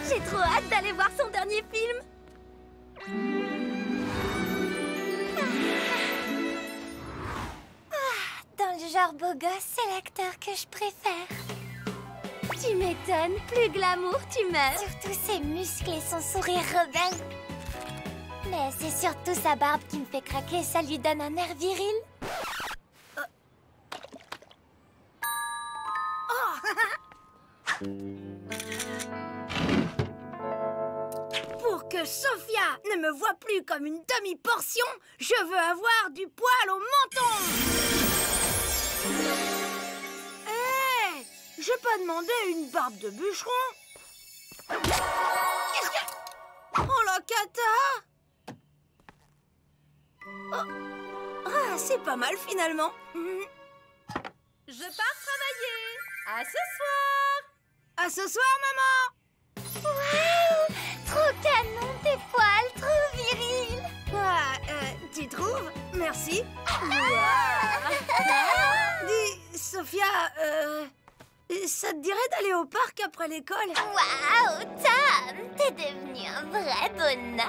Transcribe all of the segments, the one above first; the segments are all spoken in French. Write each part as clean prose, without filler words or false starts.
J'ai trop hâte d'aller voir son dernier film. Dans le genre beau gosse, c'est l'acteur que je préfère. Tu m'étonnes, plus glamour, tu meurs. Surtout ses muscles et son sourire rebelle. Mais c'est surtout sa barbe qui me fait craquer, ça lui donne un air viril. Pour que Sophia ne me voie plus comme une demi-portion, je veux avoir du poil au menton. Hé, j'ai pas demandé une barbe de bûcheron. Oh la cata! Oh. Ah, c'est pas mal finalement. Je pars travailler. À ce soir. À ce soir, maman. Waouh! Trop canon, tes poils, trop viril. Ah, tu trouves? Merci. Dis, Sophia, ça te dirait d'aller au parc après l'école? Waouh, Tom, t'es devenu un vrai bonhomme.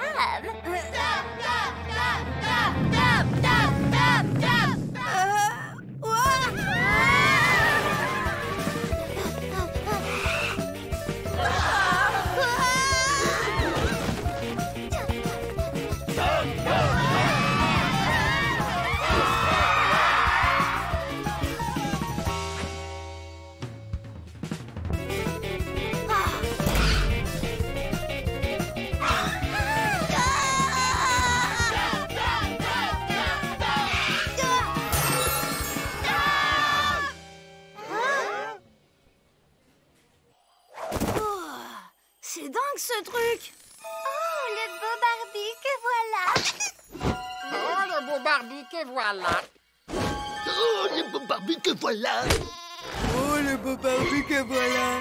C'est dingue ce truc! Oh, le beau Barbie que voilà! Oh, le beau Barbie que voilà! Oh, le beau Barbie que voilà! Oh, le beau Barbie que voilà!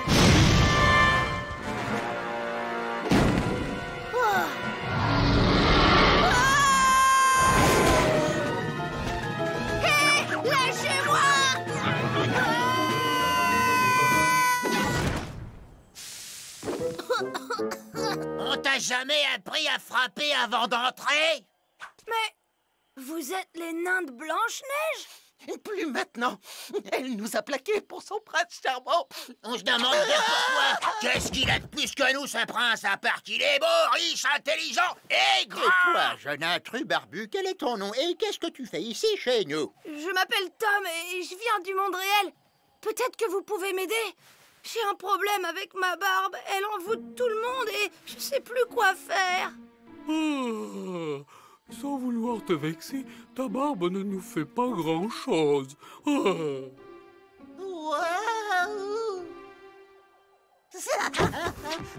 Hé! Lâchez-moi! On t'a jamais appris à frapper avant d'entrer? Mais vous êtes les nains de Blanche-Neige? Plus maintenant. Elle nous a plaqués pour son prince charmant. On se demande bien pourquoi. Qu'est-ce qu'il a de plus que nous, ce prince, à part qu'il est beau, riche, intelligent et grand? Et toi, jeune intrus barbu, quel est ton nom et qu'est-ce que tu fais ici chez nous? Je m'appelle Tom et je viens du monde réel. Peut-être que vous pouvez m'aider. J'ai un problème avec ma barbe. Elle envoûte tout le monde et je sais plus quoi faire. Ah, sans vouloir te vexer, ta barbe ne nous fait pas grand-chose. Ah. Waouh!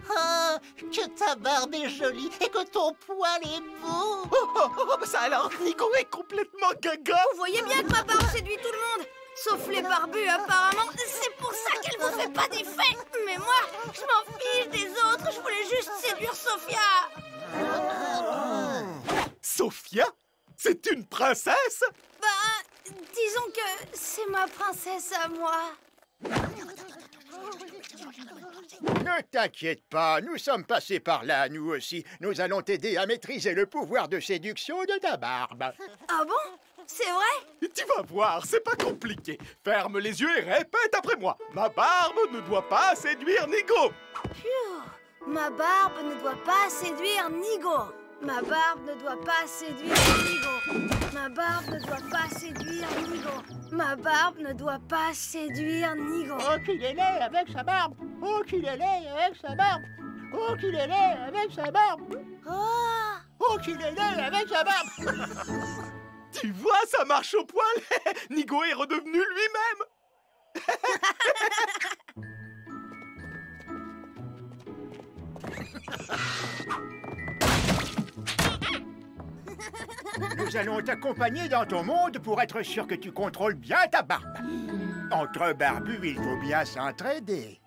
Oh, que ta barbe est jolie et que ton poil est beau. Ça alors, Nico est complètement gaga. Vous voyez bien que ma barbe séduit tout le monde. Sauf les barbus, apparemment. C'est pour ça qu'elle vous fait pas d'effet. Mais moi, je m'en fiche des autres. Je voulais juste séduire Sophia. Sophia? C'est une princesse? Bah, disons que c'est ma princesse à moi. Ne t'inquiète pas, nous sommes passés par là, nous aussi. Nous allons t'aider à maîtriser le pouvoir de séduction de ta barbe. Ah bon? C'est vrai? Tu vas voir, c'est pas compliqué. Ferme les yeux et répète après moi. Ma barbe ne doit pas séduire Nigo. Phew. Ma barbe ne doit pas séduire Nigo. Ma barbe ne doit pas séduire Nigo. Ma barbe ne doit pas séduire Nigo. Ma barbe ne doit pas séduire Nigo. Oh, qu'il est laid avec sa barbe. Oh, qu'il est laid avec sa barbe. Oh, qu'il est laid avec sa barbe. Oh! Oh, qu'il est laid avec sa barbe. Tu vois, ça marche au poil. Nigo est redevenu lui-même. Nous allons t'accompagner dans ton monde pour être sûr que tu contrôles bien ta barbe. Entre barbus, il faut bien s'entraider.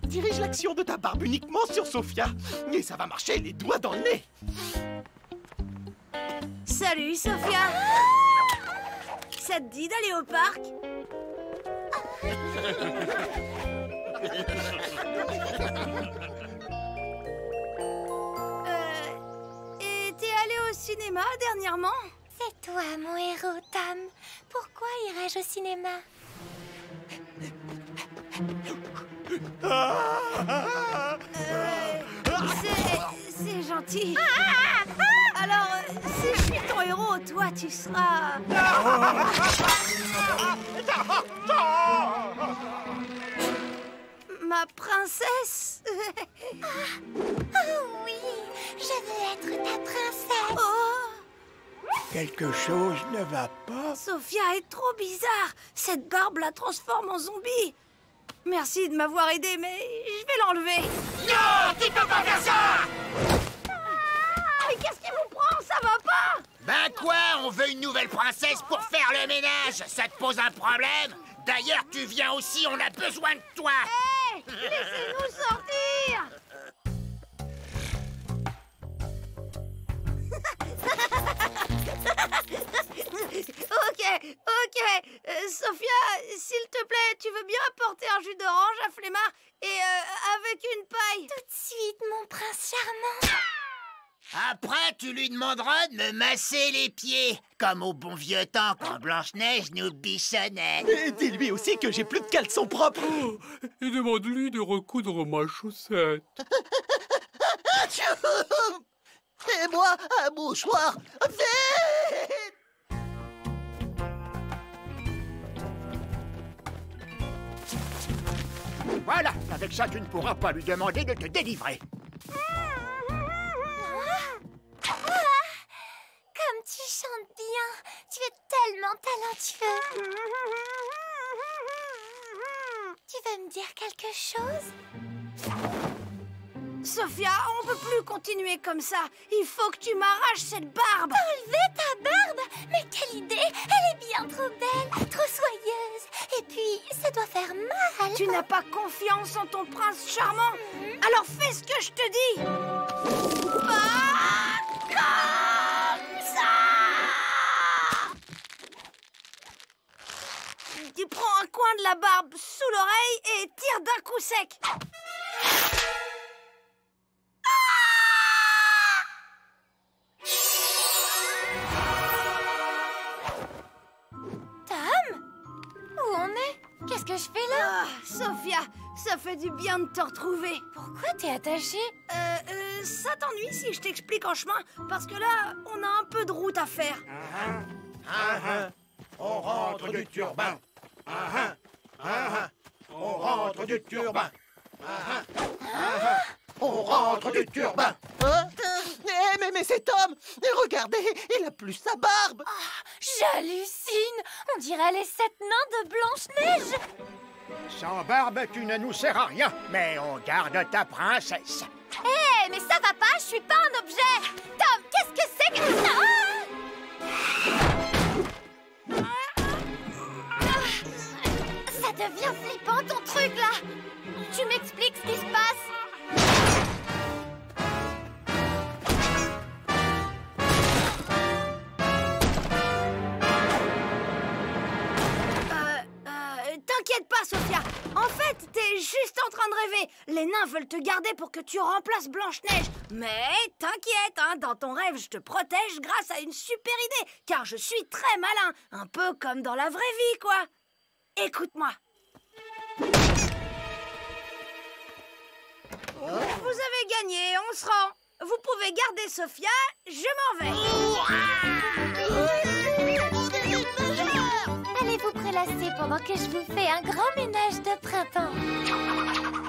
Dirige l'action de ta barbe uniquement sur Sophia. Et ça va marcher les doigts dans le nez. Salut, Sophia. ça te dit d'aller au parc? Et t'es allé au cinéma dernièrement? C'est toi, mon héros, Tom. Pourquoi irais-je au cinéma? C'est gentil. Alors, si je suis ton héros, toi, tu seras... Ma princesse. Oh oui, je veux être ta princesse. Oh, Quelque chose ne va pas. Sophia est trop bizarre. Cette barbe la transforme en zombie. Merci de m'avoir aidé, mais je vais l'enlever. Non, tu peux pas faire ça! Mais qu'est-ce qui vous prend? Ça va pas? Ben quoi? On veut une nouvelle princesse pour faire le ménage. Ça te pose un problème? D'ailleurs, tu viens aussi, on a besoin de toi. Hé, laissez-nous sortir. Ok. Sophia, s'il te plaît, tu veux bien apporter un jus d'orange à Flemmard et avec une paille? Tout de suite, mon prince charmant. Après, tu lui demanderas de me masser les pieds, comme au bon vieux temps quand Blanche-Neige nous bichonnait. Et dis-lui aussi que j'ai plus de caleçon propre. Oh, et demande-lui de recoudre ma chaussette. Et moi, un mouchoir, vite! Voilà, avec ça, tu ne pourras pas lui demander de te délivrer. Comme tu chantes bien, tu es tellement talentueux. Tu veux me dire quelque chose? Sophia, on peut plus continuer comme ça. Il faut que tu m'arraches cette barbe. Enlever ta barbe? Mais quelle idée! Elle est bien trop belle, trop soyeuse. Et puis, ça doit faire mal. Tu n'as pas confiance en ton prince charmant? Alors fais ce que je te dis. Pas comme ça. Tu prends un coin de la barbe sous l'oreille et tire d'un coup sec. Qu'est-ce que je fais là? Ah, Sophia, ça fait du bien de te retrouver. Pourquoi t'es attachée? Ça t'ennuie si je t'explique en chemin? Parce que là, on a un peu de route à faire. On rentre du turbin. On rentre du turbin. On rentre du turbin. Mais cet homme, regardez, il a plus sa barbe. J'hallucine! On dirait les 7 nains de Blanche-Neige! Sans barbe, tu ne nous sers à rien, mais on garde ta princesse. Hé, mais ça va pas, je suis pas un objet! Tom, qu'est-ce que c'est que ça? Ça devient flippant ton truc là! Tu m'expliques ce qui se passe? T'inquiète pas, Sophia. En fait, t'es juste en train de rêver. Les nains veulent te garder pour que tu remplaces Blanche-Neige. Mais t'inquiète, hein, dans ton rêve, je te protège grâce à une super idée. Car je suis très malin. Un peu comme dans la vraie vie, quoi. Écoute-moi. Vous avez gagné, on se rend. Vous pouvez garder Sophia, je m'en vais. Allez vous prélasser pendant que je vous fais un grand ménage de printemps.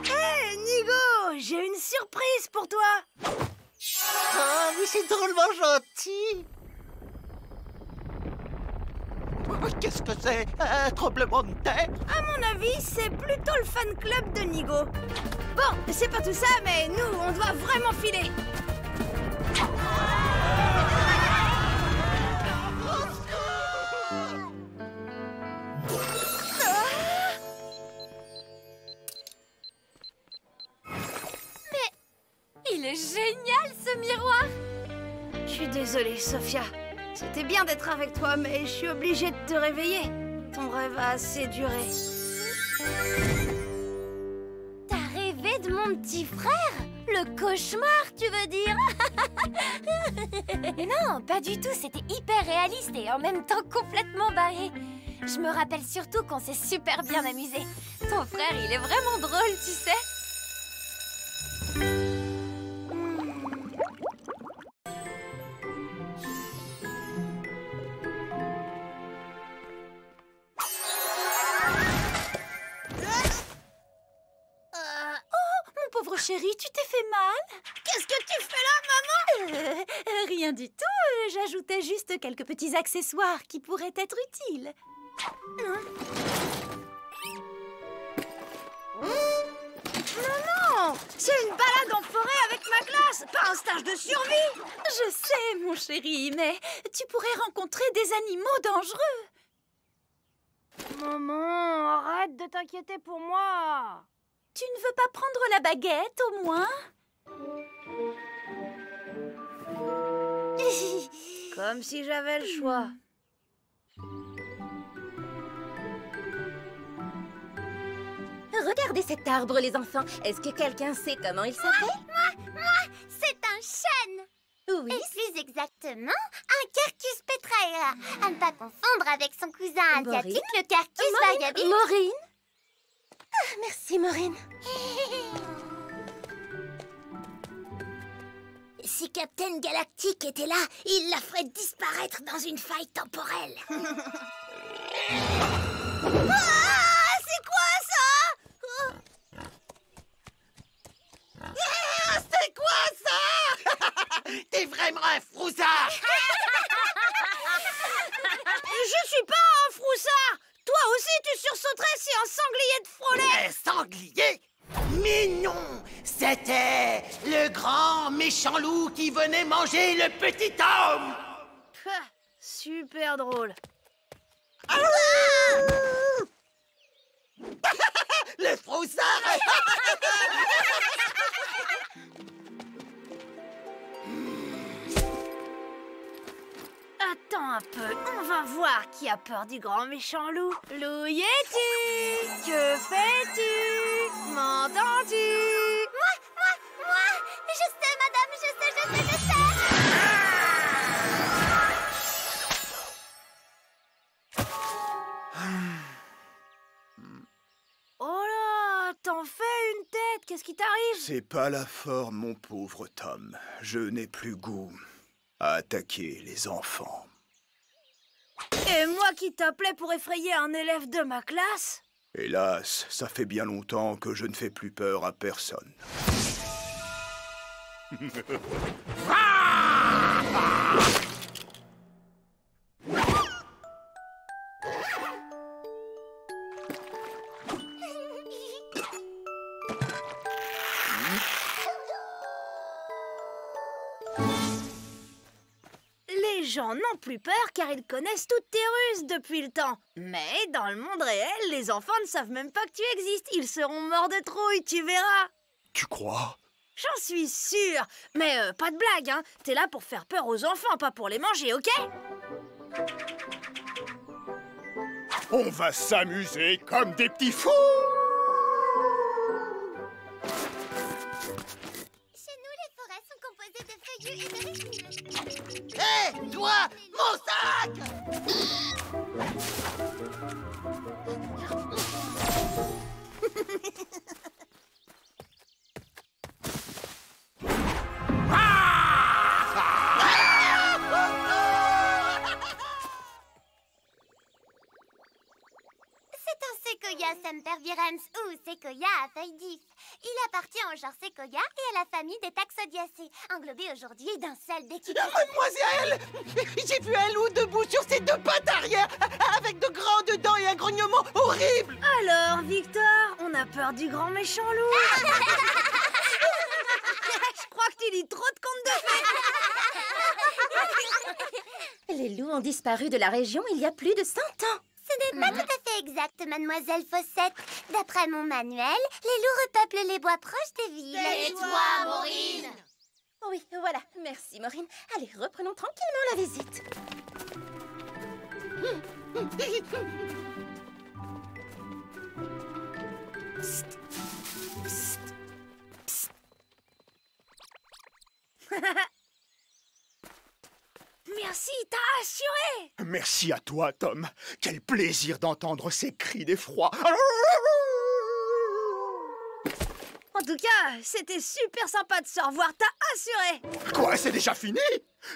Hé, Nigo, j'ai une surprise pour toi. Ah, mais c'est drôlement gentil. Qu'est-ce que c'est? Un tremblement de terre? À mon avis, c'est plutôt le fan club de Nigo. Bon, c'est pas tout ça, mais nous, on doit vraiment filer. Il est génial, ce miroir! Je suis désolée, Sophia. C'était bien d'être avec toi, mais je suis obligée de te réveiller. Ton rêve a assez duré. T'as rêvé de mon petit frère? Le cauchemar, tu veux dire? Non, pas du tout. C'était hyper réaliste et en même temps complètement barré. Je me rappelle surtout qu'on s'est super bien amusé. Ton frère, il est vraiment drôle, tu sais. Pauvre chérie, tu t'es fait mal? Qu'est-ce que tu fais là, maman? Rien du tout. J'ajoutais juste quelques petits accessoires qui pourraient être utiles. Non, c'est une balade en forêt avec ma classe, pas un stage de survie. Je sais, mon chéri, mais tu pourrais rencontrer des animaux dangereux. Maman, arrête de t'inquiéter pour moi. Tu ne veux pas prendre la baguette, au moins? Comme si j'avais le choix. Regardez cet arbre, les enfants. Est-ce que quelqu'un sait comment il s'appelle? Moi, c'est un chêne. Oui. Et plus exactement, un Quercus petraea. À ne pas confondre avec son cousin asiatique, le Quercus variabilis. Maureen? Ah, merci, Maureen. Si Captain Galactique était là, il la ferait disparaître dans une faille temporelle. Ah, c'est quoi ça? C'est quoi ça? T'es vraiment un froussard. Je suis pas un froussard. Toi aussi, tu sursauterais si un sanglier te frôlait. Un sanglier? Mais non, c'était le grand méchant loup qui venait manger le petit homme. Super drôle. Le froussard. Attends un peu, on va voir qui a peur du grand méchant loup. Loup es-tu? Que fais-tu? M'entends-tu? Moi, je sais, madame, je sais. Oh là, t'en fais une tête, qu'est-ce qui t'arrive? C'est pas la forme, mon pauvre Tom. Je n'ai plus goût à attaquer les enfants. Et moi qui t'appelais pour effrayer un élève de ma classe? Hélas, ça fait bien longtemps que je ne fais plus peur à personne. Les gens n'ont plus peur car ils connaissent toutes tes ruses depuis le temps. Mais dans le monde réel, les enfants ne savent même pas que tu existes. Ils seront morts de trouille, tu verras. Tu crois? J'en suis sûre. Mais pas de blague, hein. T'es là pour faire peur aux enfants, pas pour les manger, ok? On va s'amuser comme des petits fous! Chez nous, les forêts sont composées de feuillus et de résineux. Hé, toi, mon sac! C'est un séquoia sempervirens ou séquoia à feuilles d'if. Il appartient au genre séquoia et à la famille des taxodiacées, englobé aujourd'hui d'un seul déquiquet. Mademoiselle, j'ai vu un loup debout sur ses deux pattes arrière, avec de grandes dents et un grognement horrible. Alors, Victor, on a peur du grand méchant loup. Je crois que tu lis trop de contes de fées. Les loups ont disparu de la région il y a plus de 100 ans. Ce n'est pas tout à fait exact, mademoiselle Fossette. D'après mon manuel, les loups repeuplent les bois proches des villes. Et toi, Maureen? Oui, voilà. Merci, Maureen. Allez, reprenons tranquillement la visite. Psst. Psst. Psst. Merci, t'as assuré. Merci à toi, Tom. Quel plaisir d'entendre ces cris d'effroi. En tout cas, c'était super sympa de se revoir, t'as assuré. Quoi, c'est déjà fini?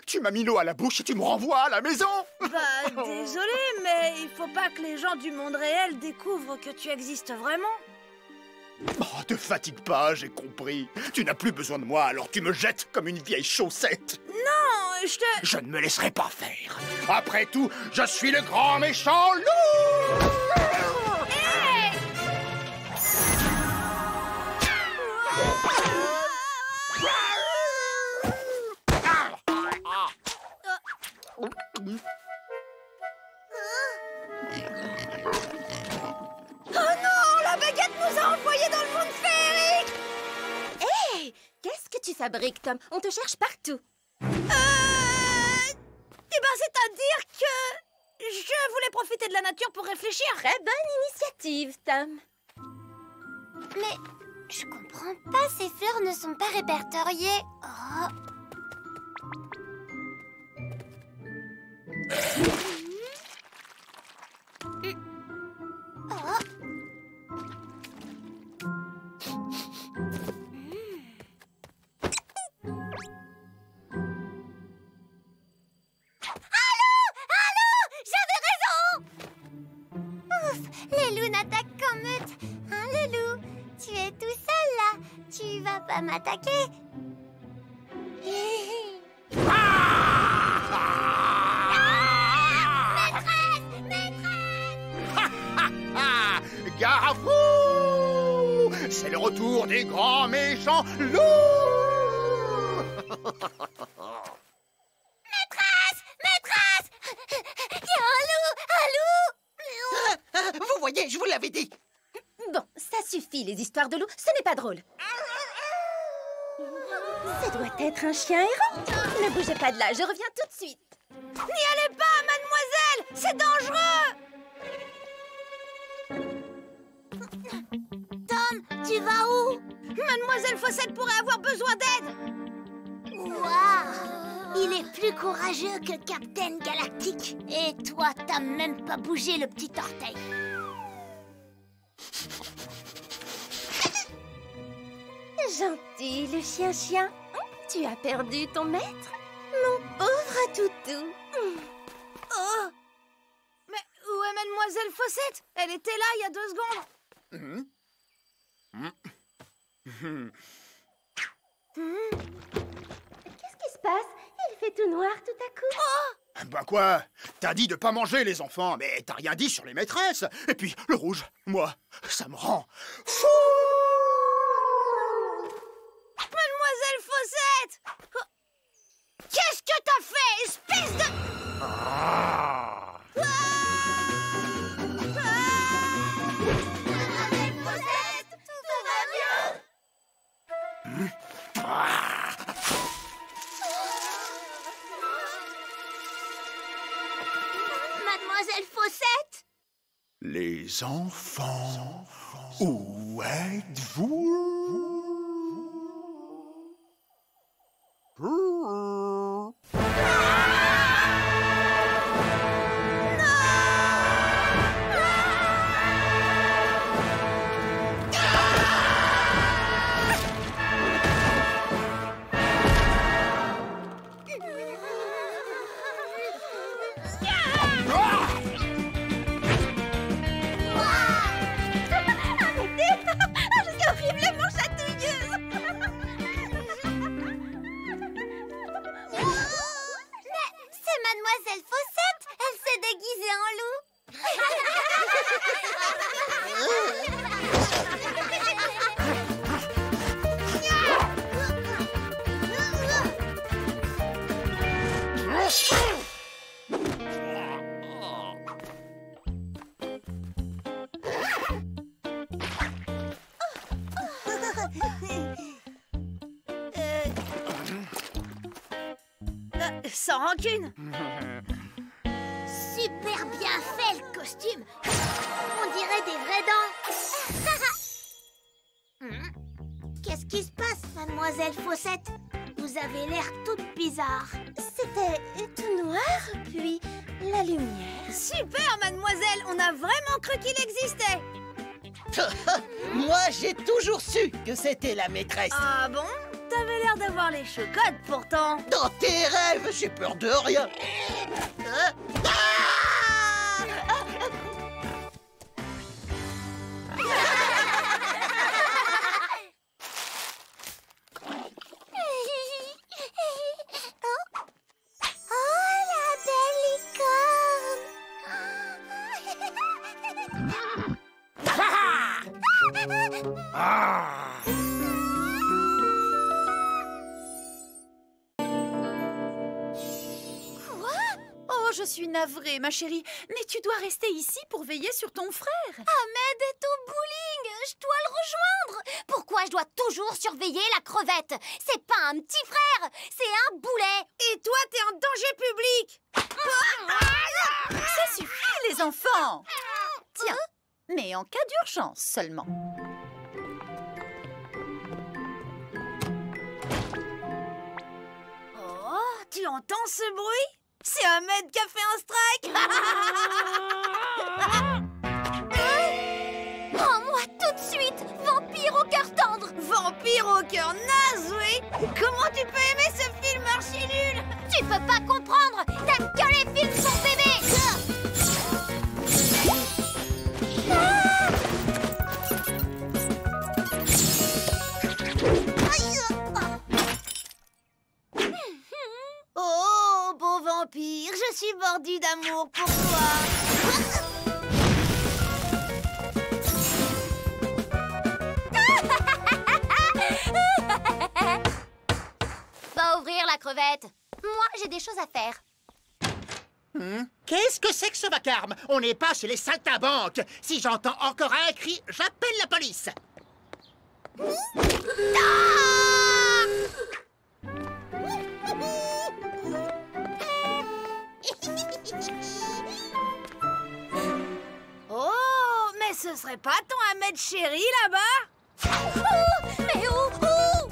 Tu m'as mis l'eau à la bouche et tu me renvoies à la maison? Bah, désolé, mais il faut pas que les gens du monde réel découvrent que tu existes vraiment. Oh, te fatigue pas, j'ai compris. Tu n'as plus besoin de moi, alors tu me jettes comme une vieille chaussette. Non, Je ne me laisserai pas faire. Après tout, je suis le grand méchant loup. Hey! Oh non, la baguette nous a envoyés dans le monde féerique. Hé! Qu'est-ce que tu fabriques, Tom? On te cherche partout. Eh ben, c'est-à-dire que je voulais profiter de la nature pour réfléchir. Très bonne initiative, Tom. Mais je comprends pas, ces fleurs ne sont pas répertoriées. Oh. Oh. Les loups n'attaquent qu'en meute. Hein, le loup? Tu es tout seul, là. Tu vas pas m'attaquer? Gare à vous! C'est le retour des grands méchants loups! Maîtresse! Maîtresse! Il y a un loup! Vous voyez, je vous l'avais dit. Bon, ça suffit, les histoires de loups. Ce n'est pas drôle. Ça doit être un chien errant. Ne bougez pas de là, je reviens tout de suite. N'y allez pas, mademoiselle! C'est dangereux! Tom, tu vas où? Mademoiselle Fossette pourrait avoir besoin d'aide! Waouh! Il est plus courageux que Captain Galactique. Et toi, t'as même pas bougé le petit orteil. Gentil, le chien-chien. Tu as perdu ton maître? Mon pauvre toutou. Oh! Mais où est mademoiselle Fossette? Elle était là il y a 2 secondes. Qu'est-ce qui se passe? Il fait tout noir tout à coup. Bah quoi? T'as dit de pas manger les enfants, mais t'as rien dit sur les maîtresses. Et puis, le rouge, moi, ça me rend fou! Mademoiselle Fossette! Oh. Qu'est-ce que t'as fait, espèce de... Mademoiselle Fossette, tout va bien? Mademoiselle Fossette? Les enfants, où êtes-vous? Mademoiselle Fossette, elle s'est déguisée en loup. Sans rancune. Super super bien fait, le costume. On dirait des vraies dents. Qu'est-ce qui se passe, mademoiselle Faussette? Vous avez l'air toute bizarre. C'était tout noir, puis la lumière. Super, mademoiselle! On a vraiment cru qu'il existait! Moi, j'ai toujours su que c'était la maîtresse. Ah bon? T'avais l'air d'avoir les chocottes, pourtant. Dans tes rêves, j'ai peur de rien. Je suis navrée, ma chérie, mais tu dois rester ici pour veiller sur ton frère. Ahmed est au bowling. Je dois le rejoindre. Pourquoi je dois toujours surveiller la crevette? C'est pas un petit frère, c'est un boulet. Et toi, t'es en danger public! Ça suffit, les enfants. Tiens, mais en cas d'urgence seulement. Oh, tu entends ce bruit? C'est Ahmed qui a fait un strike! Prends-moi tout de suite, vampire au cœur tendre. Vampire au cœur naze, oui! Comment tu peux aimer ce film archi nul? Tu peux pas comprendre. T'aimes que les films pour bébé. Oh, beau vampire, je suis mordu d'amour pour toi. Va ouvrir la crevette. Moi, j'ai des choses à faire. Qu'est-ce que c'est que ce vacarme? On n'est pas chez les saltimbanques. Si j'entends encore un cri, j'appelle la police. Oh, mais ce serait pas ton Ahmed chéri là-bas? Oh, mais où? Oh,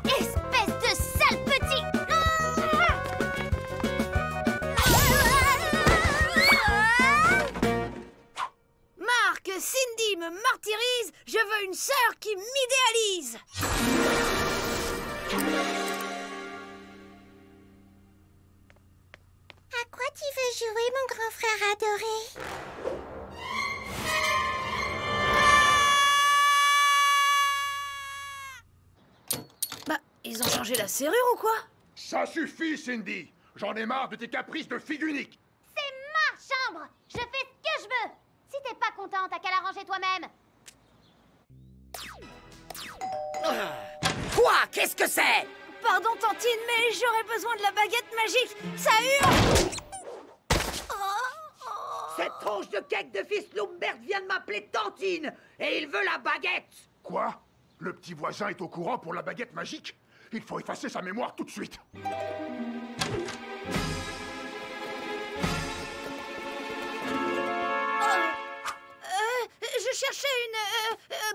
espèce de sale petit! Marc, Cindy me martyrise. Je veux une sœur qui m'idéalise. À quoi tu veux jouer, mon grand frère adoré? Bah, ils ont changé la serrure ou quoi? Ça suffit, Cindy. J'en ai marre de tes caprices de fille unique. C'est ma chambre! Je fais ce que je veux! Si t'es pas content, t'as qu'à l'arranger toi-même! Quoi? Qu'est-ce que c'est? Pardon, Tantine, mais j'aurais besoin de la baguette magique. Ça hurle. Cette tronche de cake de fils Lumbert vient de m'appeler Tantine et il veut la baguette. Quoi? Le petit voisin est au courant pour la baguette magique? Il faut effacer sa mémoire tout de suite. Je cherchais une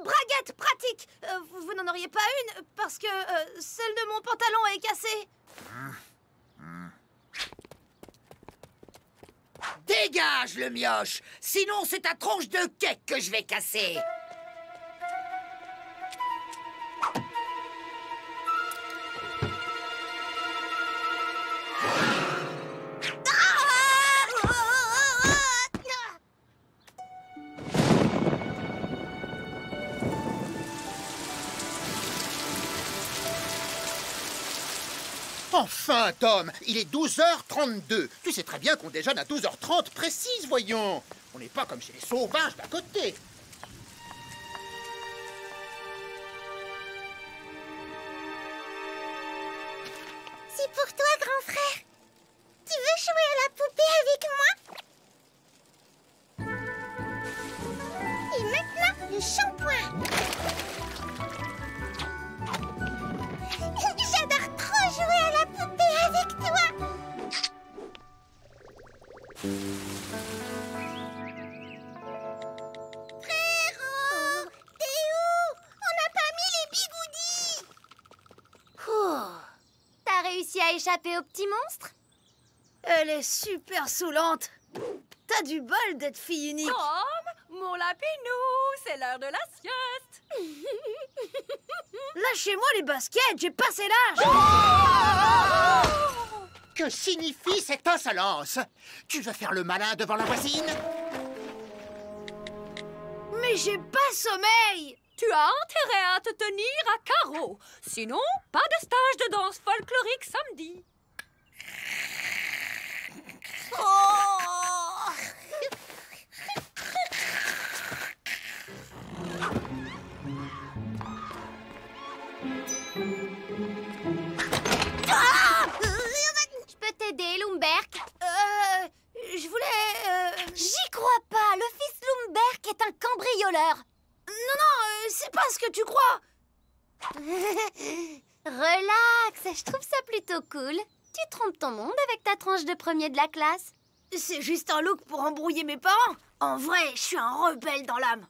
braguette pratique. Vous n'en auriez pas une parce que celle de mon pantalon est cassée. Dégage, le mioche. Sinon, c'est ta tronche de cake que je vais casser. Enfin, Tom, il est 12h32. Tu sais très bien qu'on déjeune à 12h30 précise, voyons. On n'est pas comme chez les sauvages d'à côté. C'est pour toi, grand frère. Tu veux jouer à la poupée avec moi? Et maintenant, le shampoing. J'adore trop jouer à la poupée avec toi. Frérot, t'es où? On n'a pas mis les bigoudis. T'as réussi à échapper au petit monstre? Elle est super saoulante. T'as du bol d'être fille unique. Tom, mon lapinou, c'est l'heure de la sieste. Lâchez-moi les baskets, j'ai passé l'âge. Que signifie cette insolence? Tu veux faire le malin devant la voisine? Mais j'ai pas sommeil. Tu as intérêt à te tenir à carreau. Sinon, pas de stage de danse folklorique samedi. Je peux t'aider, Lumberk? Je voulais... J'y crois pas. Le fils Lumberk est un cambrioleur. Non, c'est pas ce que tu crois. Relax, je trouve ça plutôt cool. Tu trompes ton monde avec ta tranche de premier de la classe. C'est juste un look pour embrouiller mes parents. En vrai, je suis un rebelle dans l'âme.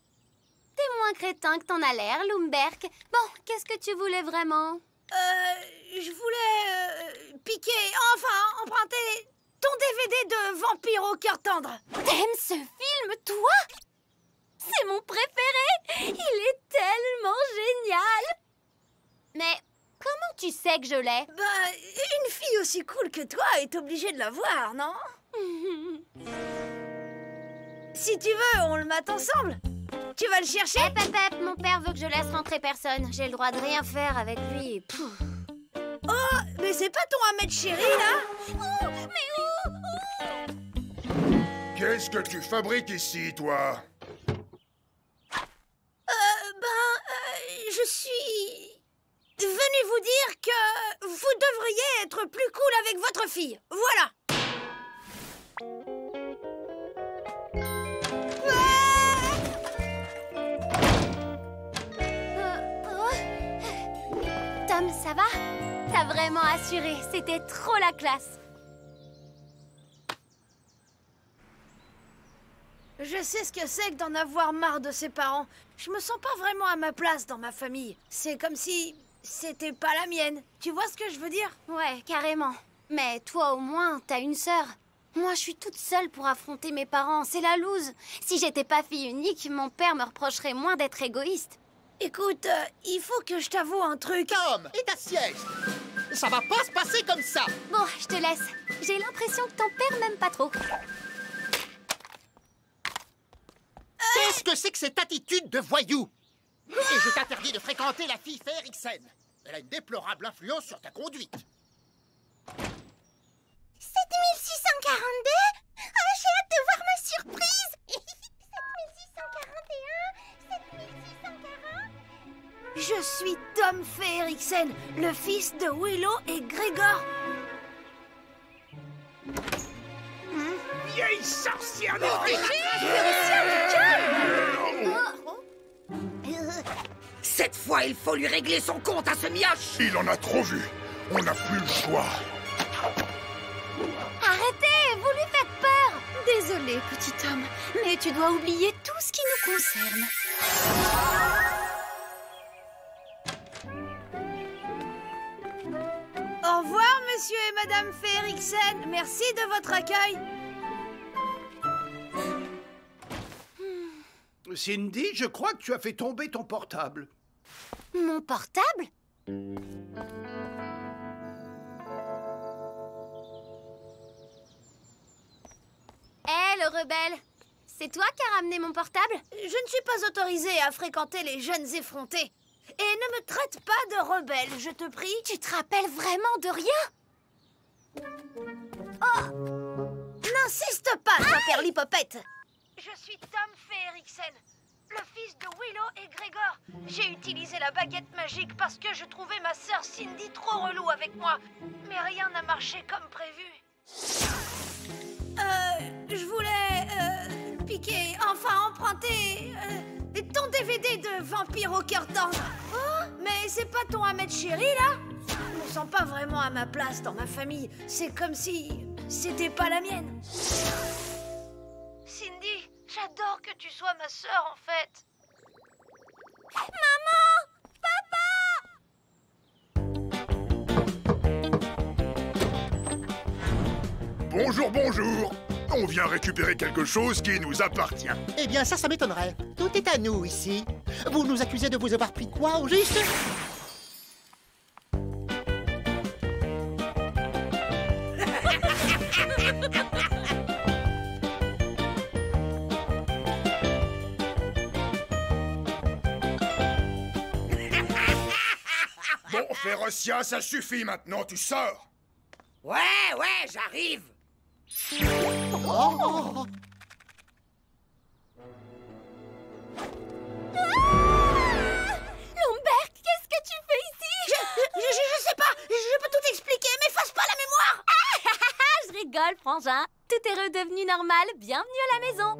T'es moins crétin que t'en as l'air, Lumberk. Bon, qu'est-ce que tu voulais vraiment? Je voulais piquer, enfin emprunter ton DVD de Vampire au cœur tendre. T'aimes ce film, toi? C'est mon préféré. Il est tellement génial. Mais comment tu sais que je l'ai? Une fille aussi cool que toi est obligée de la voir, non? Si tu veux, on le mate ensemble. Tu vas le chercher? Hep, mon père veut que je laisse rentrer personne. J'ai le droit de rien faire avec lui. Pouf. Oh, mais c'est pas ton Ahmed chéri, là? Oh, mais où? Qu'est-ce que tu fabriques ici, toi? Je suis venue vous dire que vous devriez être plus cool avec votre fille. Voilà. Tom, ça va? T'as vraiment assuré. C'était trop la classe. Je sais ce que c'est que d'en avoir marre de ses parents. Je me sens pas vraiment à ma place dans ma famille. C'est comme si c'était pas la mienne. Tu vois ce que je veux dire? Ouais, carrément. Mais toi, au moins, t'as une sœur. Moi, je suis toute seule pour affronter mes parents. C'est la loose. Si j'étais pas fille unique, mon père me reprocherait moins d'être égoïste. Écoute, il faut que je t'avoue un truc. Tom, et ta sieste? Ça va pas se passer comme ça. Bon, je te laisse. J'ai l'impression que ton père m'aime pas trop. Qu'est-ce que c'est que cette attitude de voyou? Et je t'interdis de fréquenter la fille Férixen. Elle a une déplorable influence sur ta conduite. 7642? J'ai hâte de voir ma surprise. 7641, 7640. Je suis Tom Férixen, le fils de Willow et Grégor. Vieille sorcière de Cette fois, il faut lui régler son compte à ce mioche. Il en a trop vu. On n'a plus le choix. Arrêtez, vous lui faites peur. Désolé, petit homme, mais tu dois oublier tout ce qui nous concerne. Au revoir, monsieur et madame Férixen. Merci de votre accueil. Cindy, je crois que tu as fait tomber ton portable. Mon portable? Hé, le rebelle! C'est toi qui as ramené mon portable? Je ne suis pas autorisée à fréquenter les jeunes effrontés. Et ne me traite pas de rebelle, je te prie. Tu te rappelles vraiment de rien? Oh! N'insiste pas, toi, perlipopette. Je suis Tom Férixen, le fils de Willow et Grégor. J'ai utilisé la baguette magique parce que je trouvais ma sœur Cindy trop relou avec moi. Mais rien n'a marché comme prévu. Je voulais piquer, enfin emprunter ton DVD de Vampire au cœur tendre. Oh, mais c'est pas ton Ahmed chéri, là? Je me sens pas vraiment à ma place dans ma famille. C'est comme si c'était pas la mienne. Cindy, j'adore que tu sois ma sœur, en fait. Maman! Bonjour, bonjour. On vient récupérer quelque chose qui nous appartient. Eh bien, ça m'étonnerait. Tout est à nous, ici. Vous nous accusez de vous avoir pris quoi, au juste? Bon, Férocien, ça suffit maintenant, tu sors. Ouais, j'arrive. Oh. Lomberg, qu'est-ce que tu fais ici? Je sais pas, je peux tout expliquer, m'efface pas la mémoire. Je rigole, frangin. Tout est redevenu normal. Bienvenue à la maison.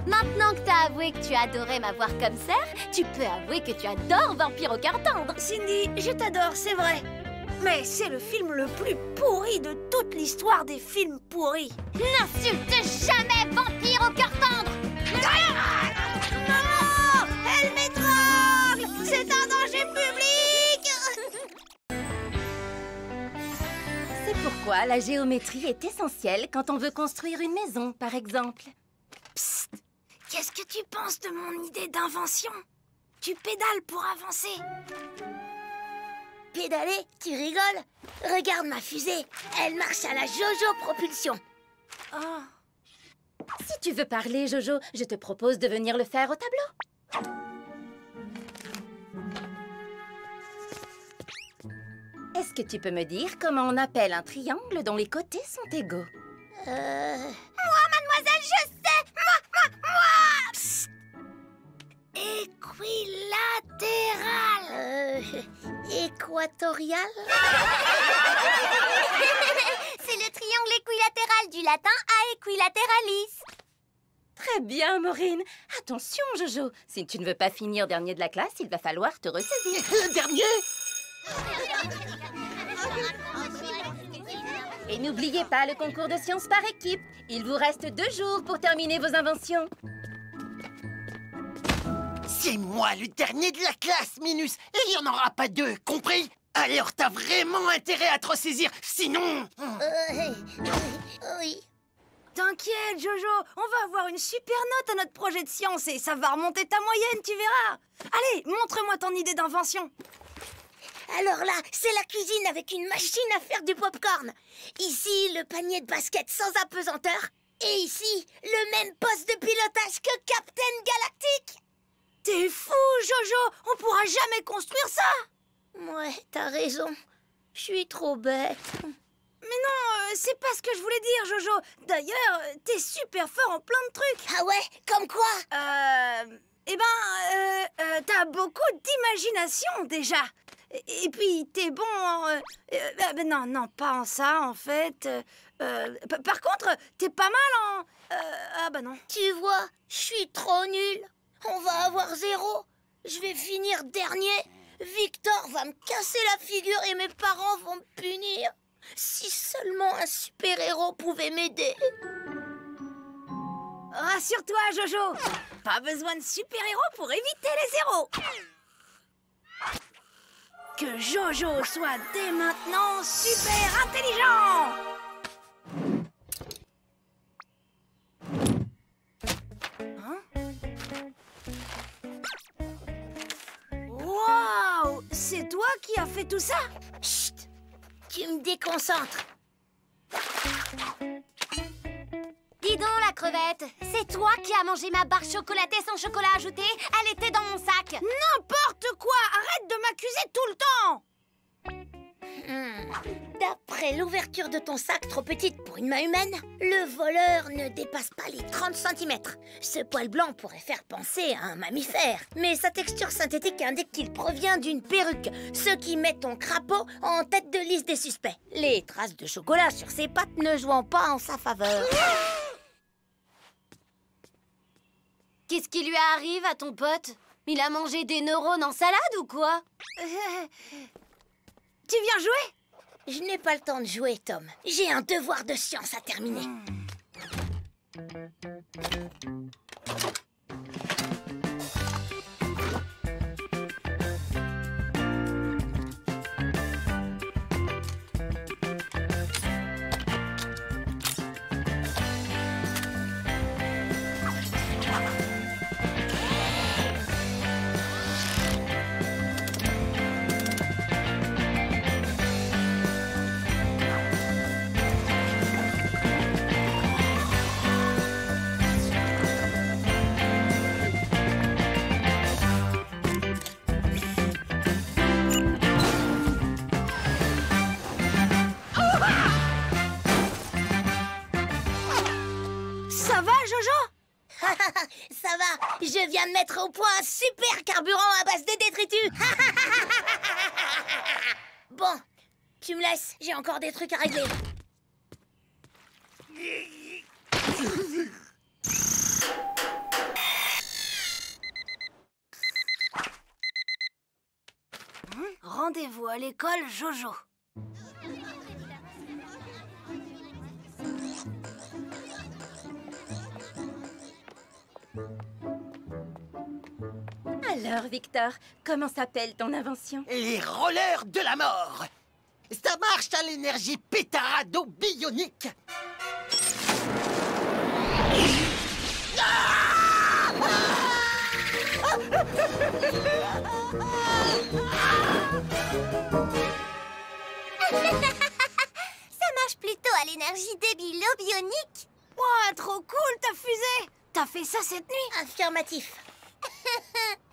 Maintenant que t'as avoué que tu adorais m'avoir comme sœur, tu peux avouer que tu adores Vampire au cœur tendre. Cindy, je t'adore, c'est vrai. Mais c'est le film le plus pourri de toute l'histoire des films pourris. N'insulte jamais Vampire au cœur tendre. Maman, elle m'étrangle. C'est un danger public. C'est pourquoi la géométrie est essentielle quand on veut construire une maison, par exemple. Psst. Qu'est-ce que tu penses de mon idée d'invention? Tu pédales pour avancer. Pédaler? Tu rigoles? Regarde ma fusée, elle marche à la Jojo Propulsion. Oh. Si tu veux parler, Jojo, je te propose de venir le faire au tableau. Est-ce que tu peux me dire comment on appelle un triangle dont les côtés sont égaux? Moi, mademoiselle, je sais! Moi! Psst. Équilatéral. Équatorial? C'est le triangle équilatéral du latin à equilateralis. Très bien, Maureen. Attention, Jojo. Si tu ne veux pas finir dernier de la classe, il va falloir te ressaisir. Dernier? Et n'oubliez pas le concours de sciences par équipe. Il vous reste 2 jours pour terminer vos inventions. C'est moi le dernier de la classe, Minus, et il n'y en aura pas 2, compris? Alors t'as vraiment intérêt à te ressaisir, sinon... Oui. T'inquiète, Jojo, on va avoir une super note à notre projet de science et ça va remonter ta moyenne, tu verras. Allez, montre-moi ton idée d'invention. Alors là, c'est la cuisine avec une machine à faire du popcorn. Ici, le panier de basket sans apesanteur. Et ici, le même poste de pilotage que Captain Galactic. T'es fou, Jojo, on pourra jamais construire ça. Ouais, t'as raison. Je suis trop bête. Mais non, c'est pas ce que je voulais dire, Jojo. D'ailleurs, t'es super fort en plein de trucs. Ah ouais? Comme quoi? T'as beaucoup d'imagination, déjà. Et puis, t'es bon en... non, pas en ça, en fait. Par contre, t'es pas mal en... non. Tu vois, je suis trop nulle. On va avoir 0. Je vais finir dernier. Victor va me casser la figure et mes parents vont me punir. Si seulement un super-héros pouvait m'aider. Rassure-toi, Jojo. Pas besoin de super-héros pour éviter les zéros. Que Jojo soit dès maintenant super intelligent. Waouh! C'est toi qui as fait tout ça? Chut! Tu me déconcentres. Dis donc, la crevette, c'est toi qui as mangé ma barre chocolatée sans chocolat ajouté? Elle était dans mon sac. N'importe quoi! Arrête de m'accuser tout le temps! D'après l'ouverture de ton sac trop petite pour une main humaine, le voleur ne dépasse pas les 30 cm. Ce poil blanc pourrait faire penser à un mammifère, mais sa texture synthétique indique qu'il provient d'une perruque, ce qui met ton crapaud en tête de liste des suspects. Les traces de chocolat sur ses pattes ne jouant pas en sa faveur. Qu'est-ce qui lui arrive à ton pote? Il a mangé des neurones en salade ou quoi? Tu viens jouer? Je n'ai pas le temps de jouer, Tom. J'ai un devoir de science à terminer. Ça va, Jojo? Ça va, je viens de mettre au point un super carburant à base de détritus. Bon, tu me laisses, j'ai encore des trucs à régler. Rendez-vous à l'école, Jojo. Alors, Victor, comment s'appelle ton invention? Les rollers de la mort. Ça marche à l'énergie pétarado-bionique. Ça marche plutôt à l'énergie débilo-bionique. Ouah, trop cool ta fusée! T'as fait ça cette nuit? Affirmatif.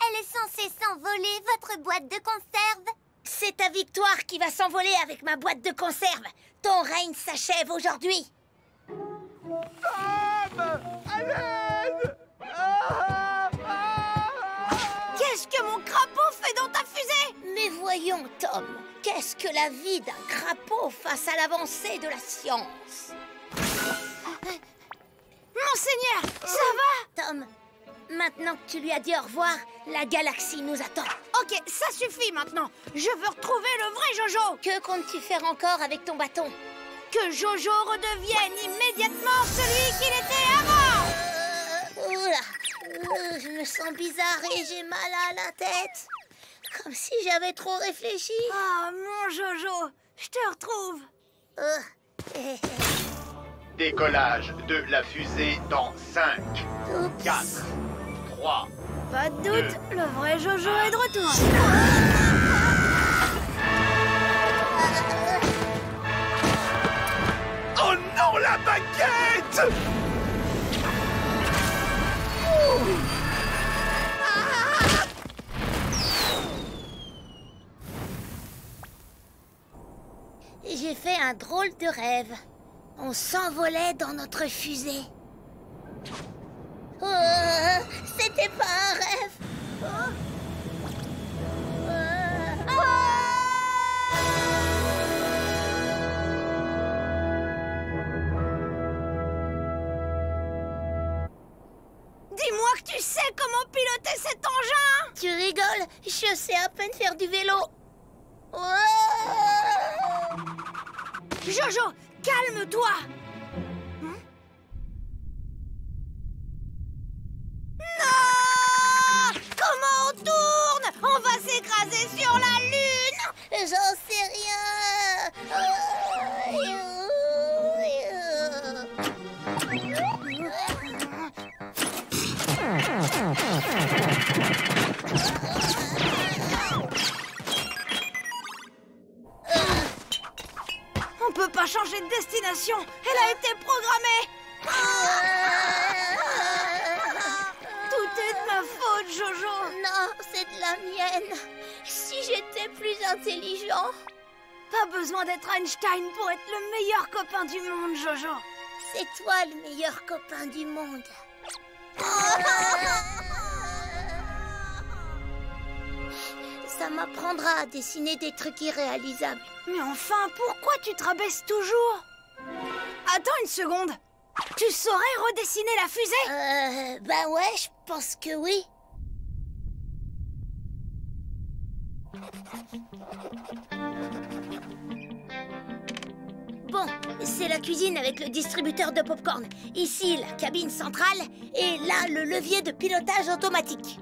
Elle est censée s'envoler, votre boîte de conserve. C'est ta victoire qui va s'envoler avec ma boîte de conserve. Ton règne s'achève aujourd'hui. Qu'est-ce que mon crapaud fait dans ta fusée? Mais voyons, Tom, qu'est-ce que la vie d'un crapaud face à l'avancée de la science? Monseigneur, ça va? Tom, maintenant que tu lui as dit au revoir, la galaxie nous attend. Ok, ça suffit maintenant. Je veux retrouver le vrai Jojo. Que comptes-tu faire encore avec ton bâton? Que Jojo redevienne immédiatement celui qu'il était avant. Je me sens bizarre et j'ai mal à la tête. Comme si j'avais trop réfléchi. Ah, mon Jojo, je te retrouve. Décollage de la fusée dans 5, 4, 3... Pas de doute, le vrai Jojo est de retour. Oh non, la baguette! J'ai fait un drôle de rêve. On s'envolait dans notre fusée. C'était pas un rêve. Dis-moi que tu sais comment piloter cet engin. Tu rigoles? Je sais à peine faire du vélo. Jojo, calme-toi. Non! Comment on tourne? On va s'écraser sur la Lune. J'en sais rien. On peut pas changer de destination. Elle a été programmée. Tout est de ma faute, Jojo. Non, c'est de la mienne. Si j'étais plus intelligent. Pas besoin d'être Einstein pour être le meilleur copain du monde, Jojo. C'est toi le meilleur copain du monde. Ça m'apprendra à dessiner des trucs irréalisables. Mais enfin, pourquoi tu te rabaisses toujours? Attends une seconde. Tu saurais redessiner la fusée? Bah ouais, je pense que oui. C'est la cuisine avec le distributeur de popcorn. Ici, la cabine centrale. Et là, le levier de pilotage automatique.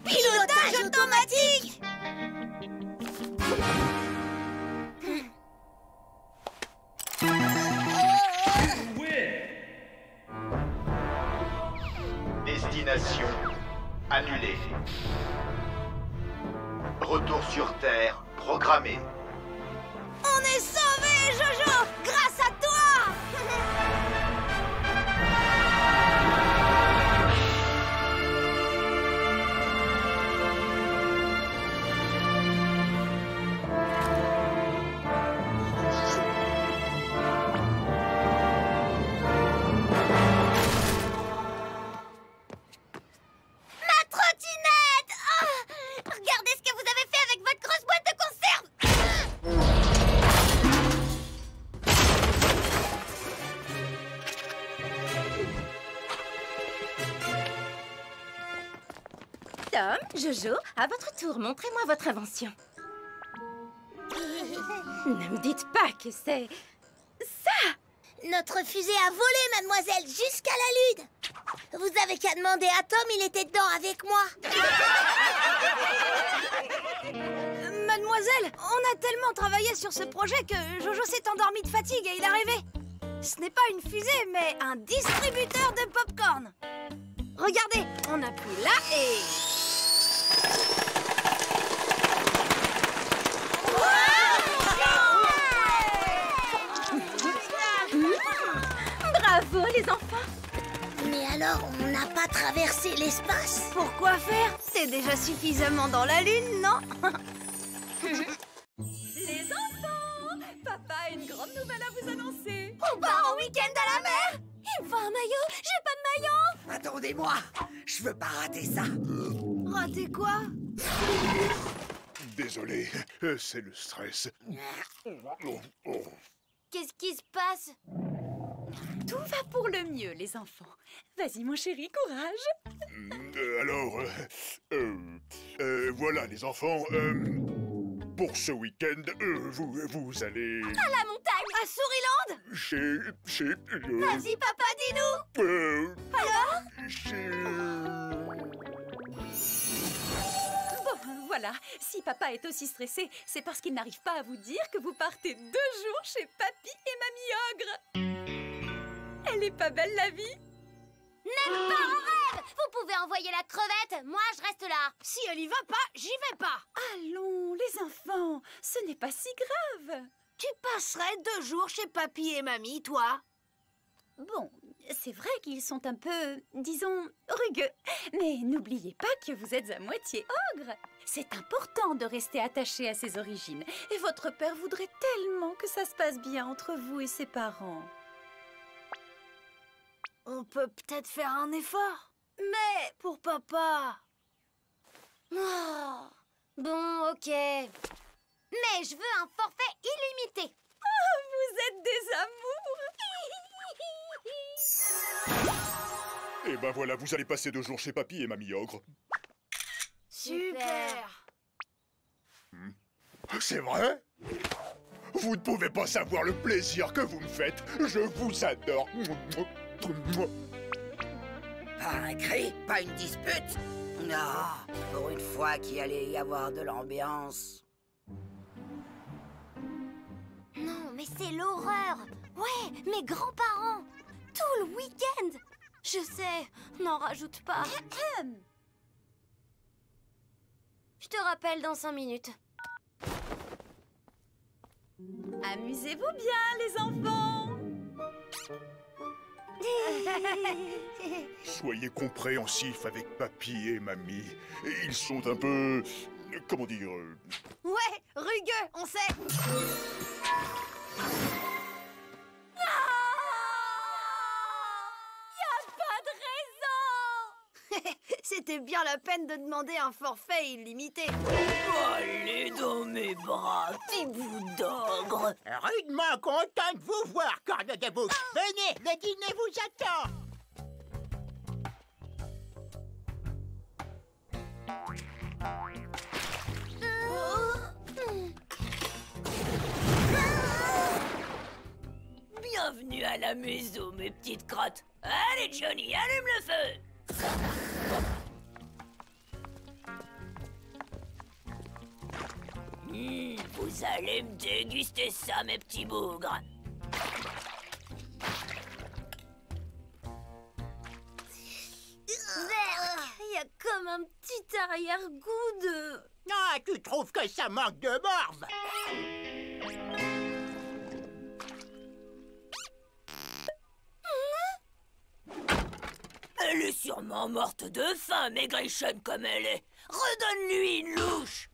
Pilotage automatique! Destination annulée. Retour sur Terre programmé. On est sauvés, Jojo! Grâce à toi! Ma trottinette! Oh, regardez ce que vous avez fait avec votre grosse boîte de conserve! Tom, Jojo, à votre tour, montrez-moi votre invention. Ne me dites pas que c'est... ça! Notre fusée a volé, mademoiselle, jusqu'à la Lune. Vous avez qu'à demander à Tom, il était dedans avec moi. Mademoiselle, on a tellement travaillé sur ce projet que Jojo s'est endormi de fatigue et il est arrivé. Ce n'est pas une fusée, mais un distributeur de popcorn. Regardez, on appuie là et... Bravo, les enfants! Mais alors, on n'a pas traversé l'espace? Pourquoi faire? C'est déjà suffisamment dans la Lune, non? Les enfants! Papa a une grande nouvelle à vous annoncer. On part en week-end à la mer? Il me faut un maillot? J'ai pas de maillot! Attendez-moi, je veux pas rater ça. Rater quoi? Désolé, c'est le stress. Qu'est-ce qui se passe? Tout va pour le mieux, les enfants. Vas-y, mon chéri, courage. Voilà les enfants, pour ce week-end, vous allez... À la montagne! À Souriland? Chez... Vas-y, papa, dis-nous! Alors? Bon, voilà. Si papa est aussi stressé, c'est parce qu'il n'arrive pas à vous dire que vous partez 2 jours chez Papy et Mamie Ogre. Elle est pas belle, la vie? Même pas en rêve! Vous pouvez envoyer la crevette, moi je reste là. Si elle y va pas, j'y vais pas! Allons, les enfants, ce n'est pas si grave. Tu passerais 2 jours chez Papy et Mamie, toi? Bon, c'est vrai qu'ils sont un peu, disons, rugueux. Mais n'oubliez pas que vous êtes à moitié ogre. C'est important de rester attaché à ses origines. Et votre père voudrait tellement que ça se passe bien entre vous et ses parents. On peut peut-être faire un effort. Mais pour papa... Oh, bon, ok. Mais je veux un forfait illimité. Oh, vous êtes des amours. Et ben voilà, vous allez passer 2 jours chez Papy et Mamie Ogre. Super. C'est vrai? Vous ne pouvez pas savoir le plaisir que vous me faites. Je vous adore. Pas un cri, pas une dispute. Non, pour une fois qu'il allait y avoir de l'ambiance. Non, mais c'est l'horreur. Ouais, mes grands-parents. Tout le week-end. Je sais, n'en rajoute pas. Je te rappelle dans 5 minutes. Amusez-vous bien, les enfants. Soyez compréhensifs avec Papy et Mamie. Ils sont un peu... comment dire... Ouais, rugueux, on sait. C'était bien la peine de demander un forfait illimité. Allez dans mes bras, petit bout d'ogre. Rudement content de vous voir, corne de bouche. Venez, le dîner vous attend. Bien Bienvenue à la maison, mes petites crottes. Allez, Johnny, allume le feu. Vous allez me déguster ça, mes petits bougres. Il y a comme un petit arrière-goût de... Ah, tu trouves que ça manque de morve? Elle est sûrement morte de faim, maigrichonne comme elle est. Redonne-lui une louche.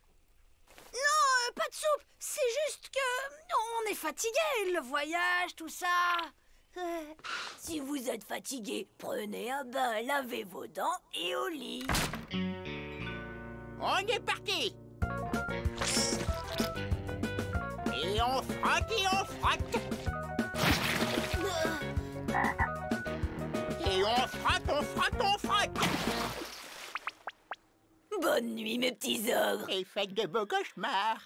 Non, pas de soupe. C'est juste que... on est fatigué, le voyage, tout ça. Si vous êtes fatigué, prenez un bain, lavez vos dents et au lit. On est parti. Et on frotte et on frotte. Et on frotte, on frotte, on frotte. Bonne nuit, mes petits ogres. Et faites de beaux cauchemars.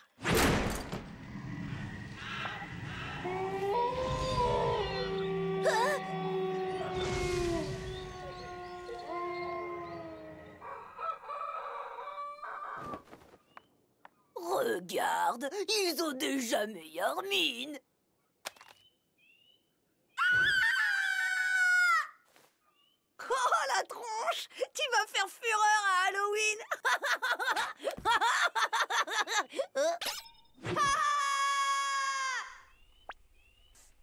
Regarde, ils ont déjà meilleure mine. Oh, la tronche! Tu vas faire fureur à Halloween!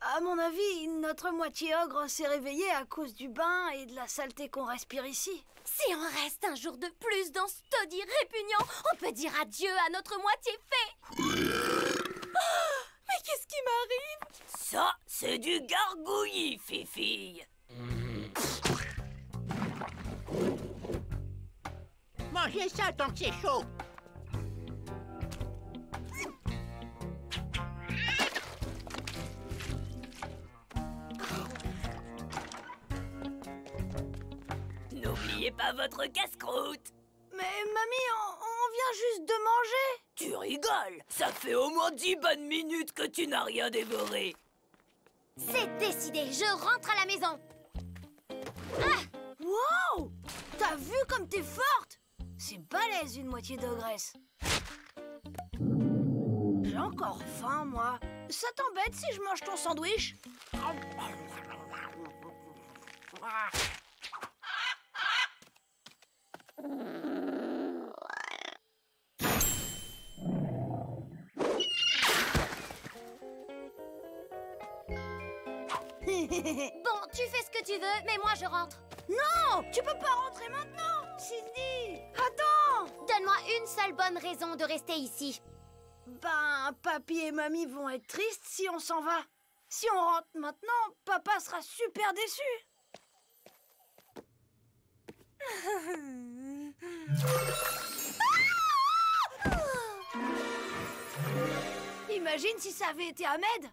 À mon avis, notre moitié ogre s'est réveillée à cause du bain et de la saleté qu'on respire ici. Si on reste un jour de plus dans ce taudis répugnant, on peut dire adieu à notre moitié fée. Mais qu'est-ce qui m'arrive? Ça, c'est du gargouillis, fifille. Mangez ça tant que c'est chaud. N'oubliez pas votre casse-croûte. Mais mamie, on vient juste de manger. Tu rigoles. Ça fait au moins 10 bonnes minutes que tu n'as rien dévoré. C'est décidé, je rentre à la maison. Wow! T'as vu comme t'es forte? C'est balèze une moitié d'ogresse. J'ai encore faim, moi. Ça t'embête si je mange ton sandwich? Bon, tu fais ce que tu veux, mais moi je rentre. Non! Tu peux pas rentrer maintenant! Cindy! Attends! Donne-moi une seule bonne raison de rester ici. Ben, papy et mamie vont être tristes si on s'en va. Si on rentre maintenant, papa sera super déçu. Imagine si ça avait été Ahmed.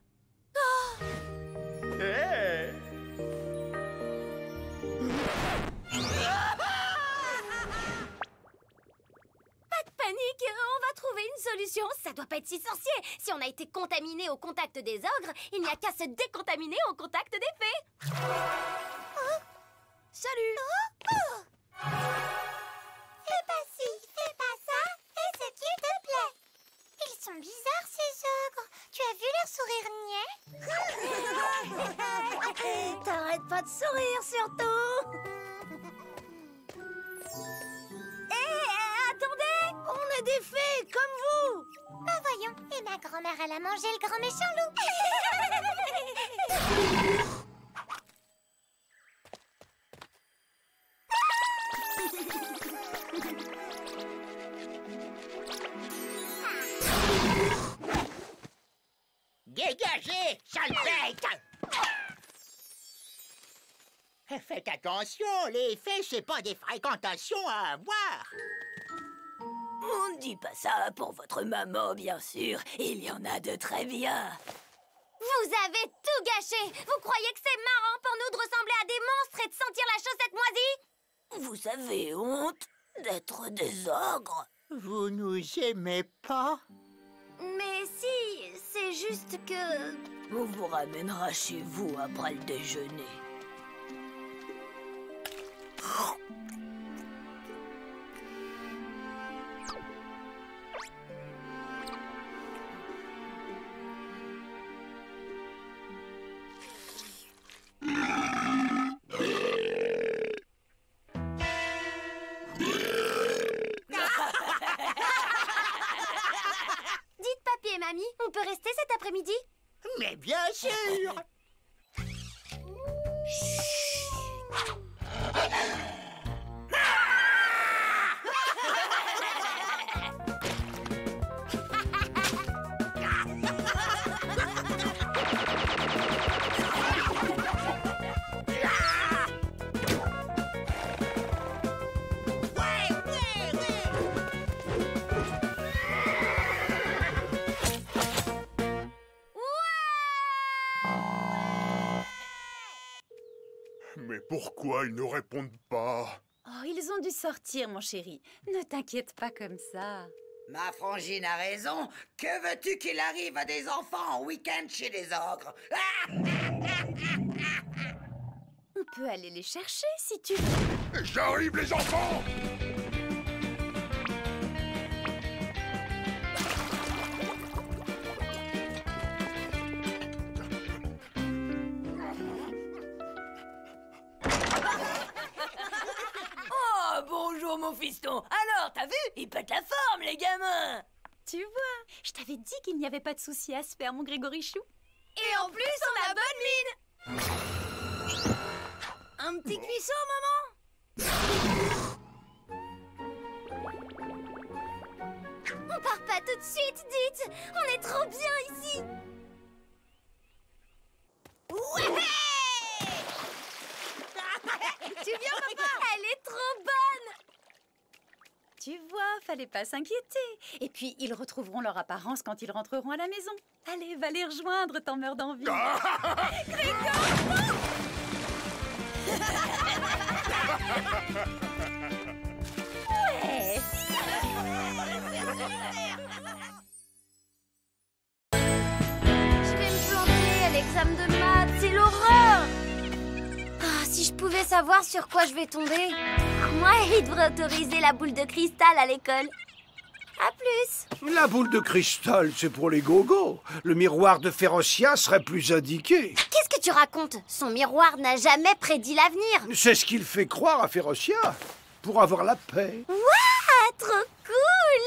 Hey. Pas de panique, on va trouver une solution. Ça doit pas être si sorcier. Si on a été contaminé au contact des ogres, il n'y a qu'à se décontaminer au contact des fées. Salut. Fais pas ci, fais pas ça, fais ce qu'il te plaît. Ils sont bizarres, ces ogres. Tu as vu leur sourire niais? T'arrêtes pas de sourire, surtout. Attendez! On est des fées, comme vous. Bah voyons, et ma grand-mère, elle a mangé le grand méchant loup. Dégagez, sale bête! Faites attention, les fées, c'est pas des fréquentations à avoir. On ne dit pas ça pour votre maman, bien sûr. Il y en a de très bien. Vous avez tout gâché. Vous croyez que c'est marrant pour nous de ressembler à des monstres et de sentir la chaussette moisie? Vous avez honte d'être des ogres? Vous nous aimez pas? Mais si, c'est juste que... On vous ramènera chez vous après le déjeuner. Dites papy et mamie, on peut rester cet après-midi? Mais bien sûr. Mais pourquoi ils ne répondent pas? Oh, ils ont dû sortir, mon chéri. Ne t'inquiète pas comme ça. Ma frangine a raison. Que veux-tu qu'il arrive à des enfants en week-end chez des ogres? On peut aller les chercher si tu veux. J'arrive, les enfants! Oh, bonjour mon fiston. Alors, t'as vu? Ils pètent la forme, les gamins. Tu vois, je t'avais dit qu'il n'y avait pas de souci à se faire, mon Grégorichou. Et en plus, on a bonne mine. Un petit cuisson, maman? On part pas tout de suite, dites! On est trop bien ici! Ouais! Tu viens, papa? Elle est trop bonne! Tu vois, fallait pas s'inquiéter. Et puis, ils retrouveront leur apparence quand ils rentreront à la maison. Allez, va les rejoindre, t'en meurs d'envie. Ouais! Je vais me planter à l'examen de maths, c'est l'horreur! Ah, si je pouvais savoir sur quoi je vais tomber. Moi, il devrait autoriser la boule de cristal à l'école. À plus. La boule de cristal, c'est pour les gogos. Le miroir de Férocia serait plus indiqué. Qu'est-ce que tu racontes? Son miroir n'a jamais prédit l'avenir. C'est ce qu'il fait croire à Férocia, pour avoir la paix. Waouh, trop cool!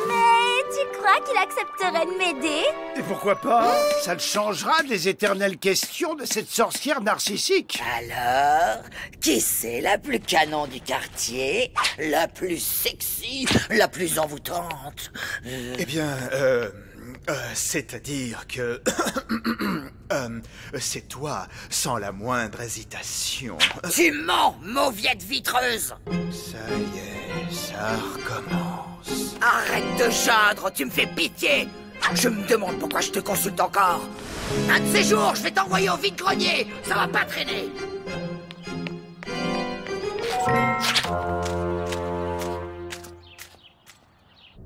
Mais tu crois qu'il accepterait de m'aider? Et pourquoi pas? Ça le changera des éternelles questions de cette sorcière narcissique. Alors, qui c'est la plus canon du quartier? La plus sexy? La plus envoûtante? Eh bien, c'est-à-dire que... c'est toi, sans la moindre hésitation. Tu mens, mauviette vitreuse! Ça y est, ça recommence. Arrête de geindre, tu me fais pitié! Je me demande pourquoi je te consulte encore. Un de ces jours, je vais t'envoyer au vide-grenier. Ça va pas traîner.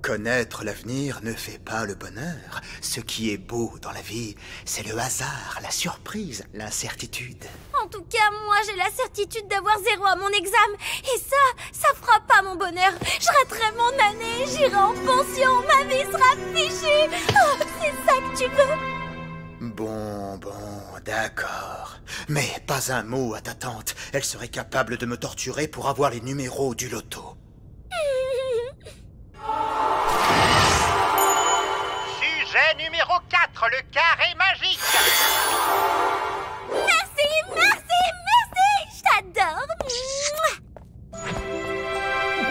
Connaître l'avenir ne fait pas le bonheur. Ce qui est beau dans la vie, c'est le hasard, la surprise, l'incertitude. En tout cas, moi, j'ai la certitude d'avoir 0 à mon examen. Et ça fera pas mon bonheur. Je raterai mon année, j'irai en pension, ma vie sera fichue. Oh, c'est ça que tu veux? Bon, d'accord. Mais pas un mot à ta tante. Elle serait capable de me torturer pour avoir les numéros du loto. Sujet numéro 4, le carré magique. Merci! Je t'adore!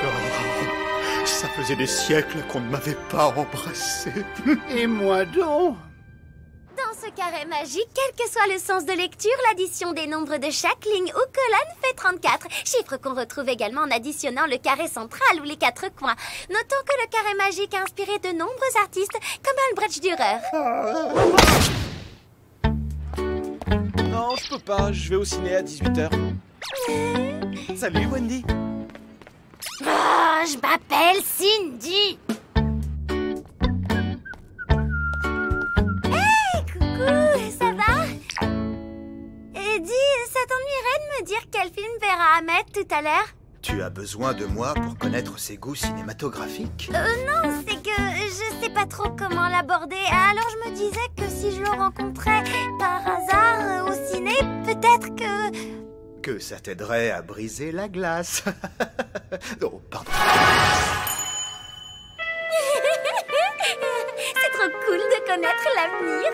Oh, ça faisait des siècles qu'on ne m'avait pas embrassé. Et moi donc? Dans ce carré magique, quel que soit le sens de lecture, l'addition des nombres de chaque ligne ou colonne fait 34. Chiffre qu'on retrouve également en additionnant le carré central ou les 4 coins. Notons que le carré magique a inspiré de nombreux artistes, comme Albrecht Dürer. Non, je peux pas, je vais au ciné à 18h. Salut Wendy. Oh, je m'appelle Cindy. Hey, coucou. t'ennuierait de me dire quel film verra Ahmed tout à l'heure? Tu as besoin de moi pour connaître ses goûts cinématographiques? Non, c'est que je sais pas trop comment l'aborder. Alors je me disais que si je le rencontrais par hasard au ciné, peut-être que ça t'aiderait à briser la glace. Oh, pardon. C'est trop cool de connaître l'avenir.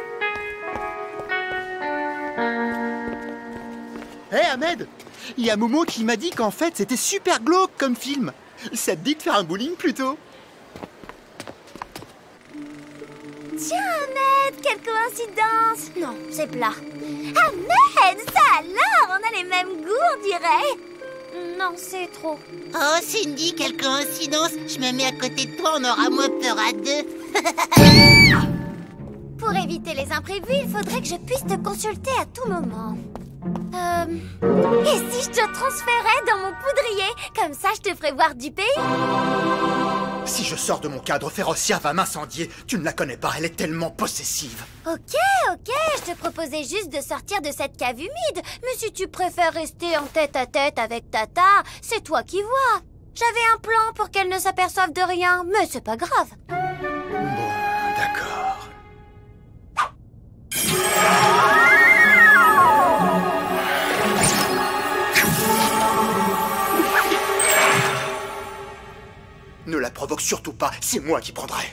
Hé Ahmed, il y a Momo qui m'a dit qu'en fait c'était super glauque comme film. Ça te dit de faire un bowling plutôt? Tiens Ahmed, quelle coïncidence. Non, c'est plat. Ahmed, ça alors, on a les mêmes goûts on dirait. Non, c'est trop. Oh Cindy, quelle coïncidence. Je me mets à côté de toi, on aura moins peur à deux. Pour éviter les imprévus, il faudrait que je puisse te consulter à tout moment. Et si je te transférais dans mon poudrier? Comme ça, je te ferais voir du pays. Si je sors de mon cadre, Férocia va m'incendier. Tu ne la connais pas, elle est tellement possessive. Ok, je te proposais juste de sortir de cette cave humide. Mais si tu préfères rester en tête-à-tête avec Tata, c'est toi qui vois. J'avais un plan pour qu'elle ne s'aperçoive de rien, mais c'est pas grave. Bon, d'accord. Ne la provoque surtout pas, c'est moi qui prendrai.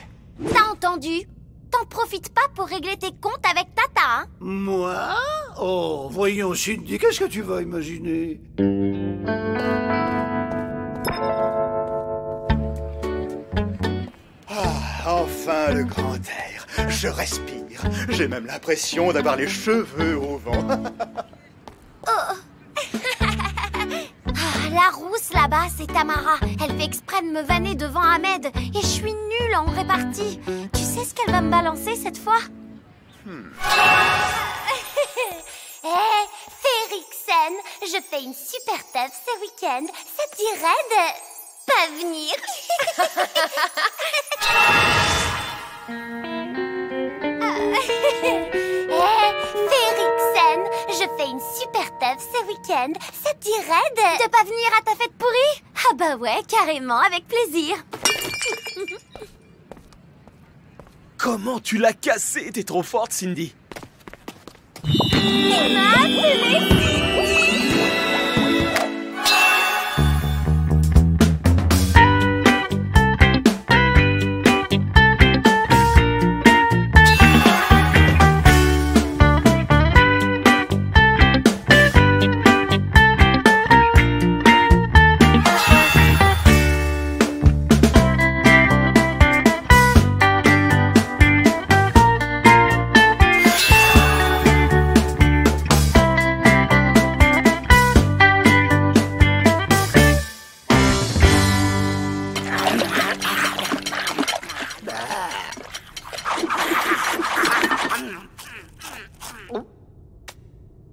T'as entendu? T'en profites pas pour régler tes comptes avec Tata, hein? Moi? Oh, voyons, Cindy, qu'est-ce que tu vas imaginer? Ah, enfin le grand air. Je respire. J'ai même l'impression d'avoir les cheveux au vent. Oh. La rousse là-bas, c'est Tamara. Elle fait exprès de me vanner devant Ahmed. Et je suis nulle en répartie. Tu sais ce qu'elle va me balancer cette fois? Férixen, je fais une super teuf ce week-end. Ça te dirait de pas venir? Férixen, je fais une super teuf ce week-end. Ça te dirait de pas venir à ta fête pourrie? Ah bah ouais, carrément, avec plaisir. Comment tu l'as cassé? T'es trop forte, Cindy. Il m'a appelé Cindy.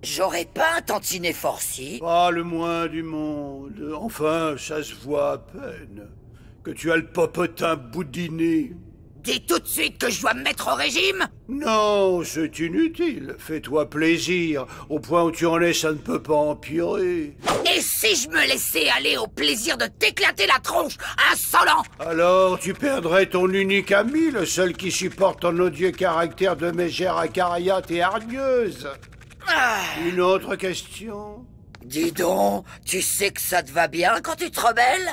J'aurais pas un tantinet forci? Pas le moins du monde. Enfin, ça se voit à peine. Que tu as le popotin boudiné. Dis tout de suite que je dois me mettre au régime? Non, c'est inutile. Fais-toi plaisir. Au point où tu en es, ça ne peut pas empirer. Et si je me laissais aller au plaisir de t'éclater la tronche, insolent? Alors, tu perdrais ton unique ami, le seul qui supporte ton odieux caractère de mégère acariate et hargneuse. Une autre question? Dis donc, tu sais que ça te va bien quand tu te rebelles?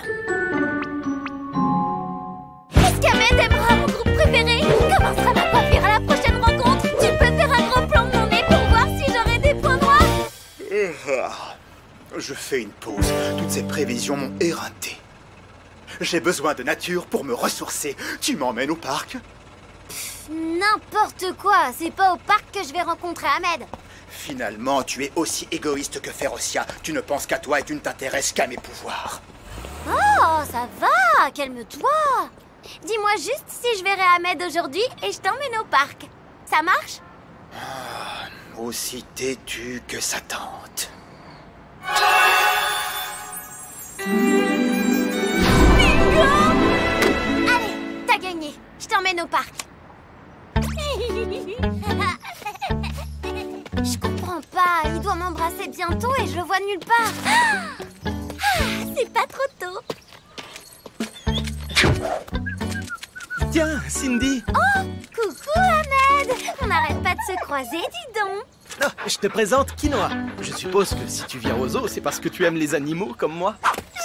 Est-ce qu'Ahmed aimera mon groupe préféré? Comment sera ma coiffure à la prochaine rencontre? Tu peux faire un gros plan de mon nez pour voir si j'aurai des points noirs? Je fais une pause. Toutes ces prévisions m'ont éreinté. J'ai besoin de nature pour me ressourcer. Tu m'emmènes au parc? N'importe quoi, c'est pas au parc que je vais rencontrer Ahmed. Finalement, tu es aussi égoïste que Férocia. Tu ne penses qu'à toi et tu ne t'intéresses qu'à mes pouvoirs. Oh, ça va, calme-toi. Dis-moi juste si je verrai Ahmed aujourd'hui et je t'emmène au parc. Ça marche? Aussi têtu que sa tante. Bingo! Allez, t'as gagné. Je t'emmène au parc. Je comprends pas, il doit m'embrasser c'est bientôt et je le vois nulle part. C'est pas trop tôt. Tiens, Cindy. Oh, coucou Ahmed. On n'arrête pas de se croiser, dis donc. Oh, je te présente Quinoa. Je suppose que si tu viens au zoo, c'est parce que tu aimes les animaux comme moi.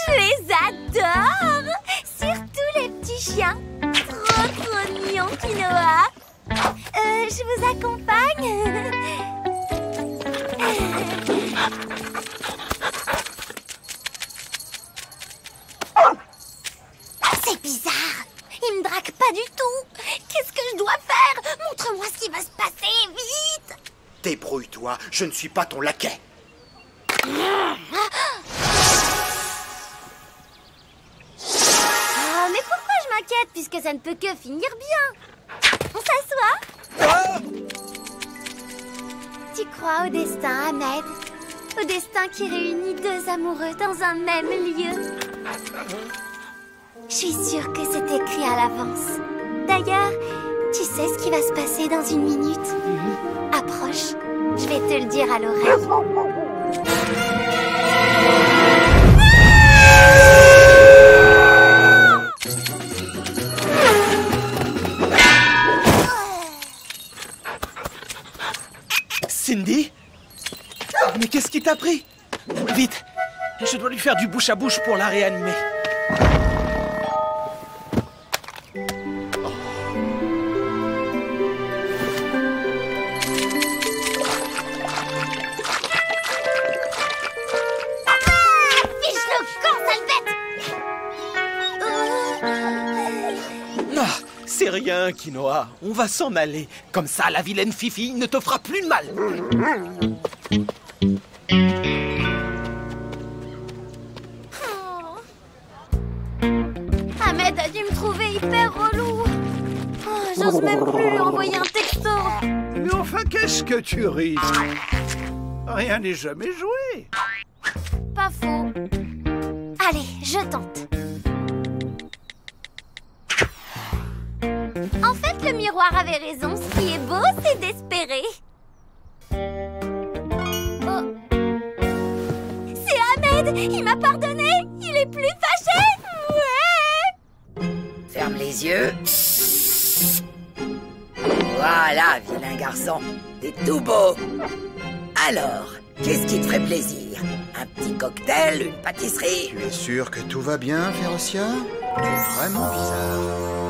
Je les adore. Surtout les petits chiens. Trop mignon, Quinoa. Je vous accompagne. C'est bizarre. Il me drague pas du tout. Qu'est-ce que je dois faire? Montre-moi ce qui va se passer, vite. Débrouille-toi, je ne suis pas ton laquais. Oh, mais pourquoi je m'inquiète puisque ça ne peut que finir bien? On s'assoit? Tu crois au destin, Ahmed? Au destin qui réunit deux amoureux dans un même lieu? Je suis sûre que c'est écrit à l'avance. D'ailleurs, tu sais ce qui va se passer dans une minute? Approche, je vais te le dire à l'oreille. Cindy? Mais qu'est-ce qui t'a pris? Vite, je dois lui faire du bouche à bouche pour la réanimer. C'est rien, Quinoa. On va s'en aller. Comme ça, la vilaine Fifi ne te fera plus de mal. Ahmed a dû me trouver hyper relou. J'ose même plus lui envoyer un texto. Mais enfin, qu'est-ce que tu ris? Rien n'est jamais joué. Pas faux. Allez, je tente. En fait, le miroir avait raison. Ce qui est beau, c'est d'espérer. Oh. C'est Ahmed. Il m'a pardonné. Il est plus fâché. Ouais. Ferme les yeux. Voilà, vilain garçon. T'es tout beau. Alors, qu'est-ce qui te ferait plaisir? Un petit cocktail, une pâtisserie? Tu es sûr que tout va bien, Férocia? Tu es vraiment bizarre.